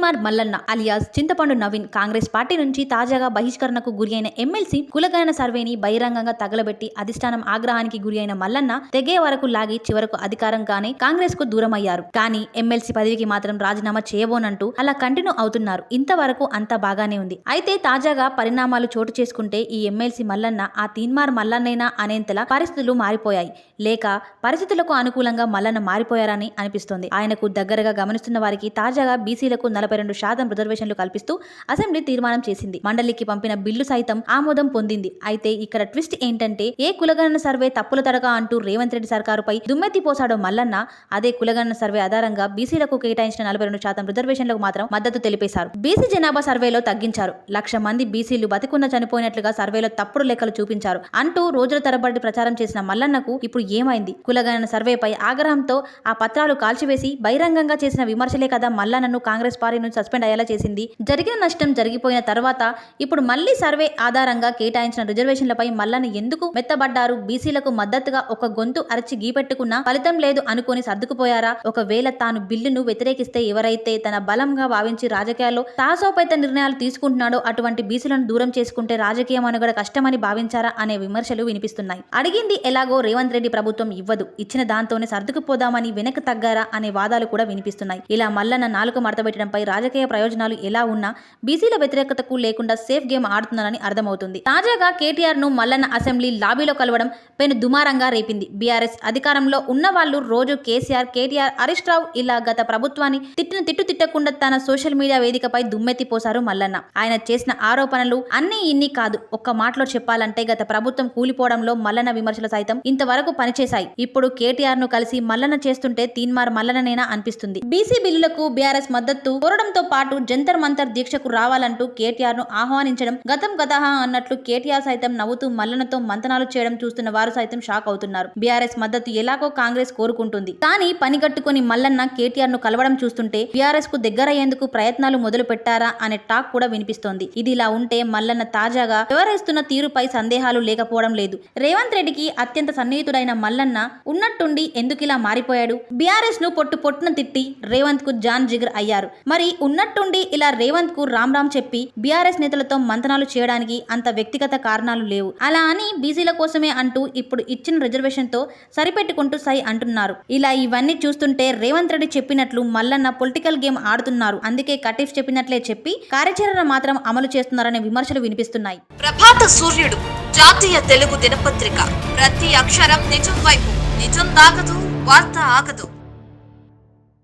Teenmar Mallanna alias చింతపండు Naveen Congress party నుంచి తాజాగా బహిష్కరణకు గురైన ఎమ్మెల్సీ కులగణన సర్వేని బహిరంగంగా తగలబెట్టి అధిష్టానం ఆగ్రహానికి గురైన మల్లన్న తెగే వరకు లాగి చివరకు అధికారంగానే కాంగ్రెస్ కు దూరమయ్యారు. కానీ ఎమ్మెల్సీ పదవికి మాత్రం రాజీనామా చేయబోనంటూ అలా కంటిన్యూ అవుతున్నారు. ఇంతవరకు అంతా బాగానే ఉంది. అయితే తాజాగా పరిణామాలు చోటు చేసుకుంటే ఈ ఎమ్మెల్సీ మల్లన్న ఆ తీన్మార్ మల్లన్నేనా అనేంతలా పరిస్థితులు మారిపోయాయి. లేక పరిస్థితులకు అనుకూలంగా మల్లన్న మారిపోయారని అనిపిస్తోంది. ఆయనకు దగ్గరగా గమనిస్తున్న వారికి తాజాగా బీసీలకు 42% రిజర్వేషన్లు కల్పిస్తూ అసెంబ్లీ తీర్మానం చేసింది. మండలికి పంపిన బిల్లు సైతం ఆమోదం పొందింది. అయితే ఇక్కడ ట్విస్ట్ ఏంటంటే ఏ కులగణన సర్వే తప్పుల తడక అంటూ రేవంత్ రెడ్డి సర్కారుపై దుమ్మెత్తి పోసాడో మల్లన్న అదే కులగణన సర్వే ఆధారంగా బీసీలకు కేటాయించిన 42% రిజర్వేషన్లకు మాత్రం మద్దతు తెలిపేశారు. బీసీ జనాభా సర్వేలో తగ్గించారు. 1,00,000 మంది బీసీలు బతికున్న చనిపోయినట్లుగా సర్వేలో తప్పుడు లెక్కలు చూపించారు అంటూ రోజుల తరబడి ప్రచారం చేసిన మల్లన్నకు ఇప్పుడు ఏమైంది? కులగణన సర్వేపై ఆగ్రహంతో ఆ పత్రాలు కాల్చివేసి బహిరంగంగా చేసిన విమర్శలే కదా మల్లన్నను కాంగ్రెస్ పార్టీ నుంచి సస్పెండ్ అయ్యేలా చేసింది. జరిగిన నష్టం జరిగిపోయిన తర్వాత ఇప్పుడు మళ్లీ సర్వే ఆధారంగా కేటాయించిన రిజర్వేషన్లపై మల్లన్న ఎందుకు మెత్తబడ్డారు? బీసీలకు మద్దతుగా ఒక గొంతు అరచి గీపెట్టుకున్నా ఫలితం లేదు అనుకుని సర్దుకుపోయారా? ఒకవేళ తాను బిల్లును వ్యతిరేకిస్తే ఎవరైతే తన బలంగా భావించి రాజకీయాల్లో సాహసోపేత నిర్ణయాలు తీసుకుంటున్నాడో అటువంటి బీసీలను దూరం చేసుకుంటే రాజకీయ మనుగడ కష్టమని భావించారా అనే విమర్శలు వినిపిస్తున్నాయి. అడిగింది ఎలాగో రేవంత్ రెడ్డి ప్రభుత్వం ఇవ్వదు, ఇచ్చిన దాంతోనే సర్దుకుపోదామని వెనక్కి తగ్గారా అనే వాదాలు కూడా వినిపిస్తున్నాయి. ఇలా మల్లన్న నాలుక మడతబెట్టడంపై రాజకీయ ప్రయోజనాలు ఎలా ఉన్నా బీసీల వ్యతిరేకతకు లేకుండా సేఫ్ గేమ్ ఆడుతున్నారని అర్థమవుతుంది. తాజాగా కేటీఆర్ ను మల్లన్న అసెంబ్లీ లాబీలో కలవడం పెను దుమారంగా రేపింది. బీఆర్ఎస్ అధికారంలో ఉన్న వాళ్ళు రోజు కేసీఆర్, కేటీఆర్, హరీష్ రావు ఇలా గత ప్రభుత్వాన్ని తిట్టకుండా తన సోషల్ మీడియా వేదికపై దుమ్మెత్తి పోసారు మల్లన్న. ఆయన చేసిన ఆరోపణలు అన్నీ ఇన్ని కాదు. ఒక్క మాటలో చెప్పాలంటే గత ప్రభుత్వం కూలిపోవడంలో మల్లన్న విమర్శలు సైతం ఇంతవరకు పనిచేశాయి. ఇప్పుడు కేటీఆర్ ను కలిసి మల్లన్న చేస్తుంటే తీన్మార్ మల్లన్ననేనా అనిపిస్తుంది. బీసీ బిల్లులకు బీఆర్ఎస్ మద్దతు కోరడంతో పాటు జంతర్ మంతర్ దీక్షకు రావాలంటూ కేటీఆర్ ను ఆహ్వానించడం గతం గతహ అన్నట్లు కేటీఆర్ సైతం నవ్వుతూ మల్లన్నతో మంతనాలు చేయడం చూస్తున్న వారు సైతం షాక్ అవుతున్నారు. బీఆర్ఎస్ మద్దతు ఎలాగో కాంగ్రెస్ కోరుకుంటుంది. కానీ పనిగట్టుకుని మల్లన్న కేటీఆర్ ను కలవడం చూస్తుంటే బీఆర్ఎస్ కు దగ్గరయ్యేందుకు ప్రయత్నాలు మొదలు పెట్టారా అనే టాక్ కూడా వినిపిస్తోంది. ఇది ఇలా ఉంటే మల్లన్న తాజాగా వ్యవహరిస్తున్న తీరుపై సందేహాలు లేకపోవడం లేదు. రేవంత్ రెడ్డికి అత్యంత సన్నిహితుడైన మల్లన్న ఉన్నట్టుండి ఎందుకిలా మారిపోయాడు? బీఆర్ఎస్ ను పొట్టున తిట్టి రేవంత్ కు జాన్ జిగర్ అయ్యారు. మరి ఉన్నట్టుండి ఇలా రేవంత్ కు రామ్ చెప్పి బీఆర్ఎస్ నేతలతో మంతనాలు చేయడానికి అంత వ్యక్తిగత కారణాలు లేవు. అలా అని బీసీల కోసమే అంటూ ఇప్పుడు ఇచ్చిన రిజర్వేషన్ తో సరిపెట్టుకుంటూ సై అంటున్నారు. ఇలా ఇవన్నీ చూస్తుంటే రేవంత్ రెడ్డి చెప్పినట్లు మల్లన్న పొలిటికల్ గేమ్ ఆడుతున్నారు. అందుకే కటీఫ్ చెప్పినట్లే చెప్పి కార్యాచరణ మాత్రం అమలు చేస్తున్నారనే విమర్శలు వినిపిస్తున్నాయి. ప్రభాత సూర్యుడు జాతీయ తెలుగు దినపత్రిక. ప్రతి అక్షరం నిజం వైపు. నిజం దాగదు, వార్త ఆగదు.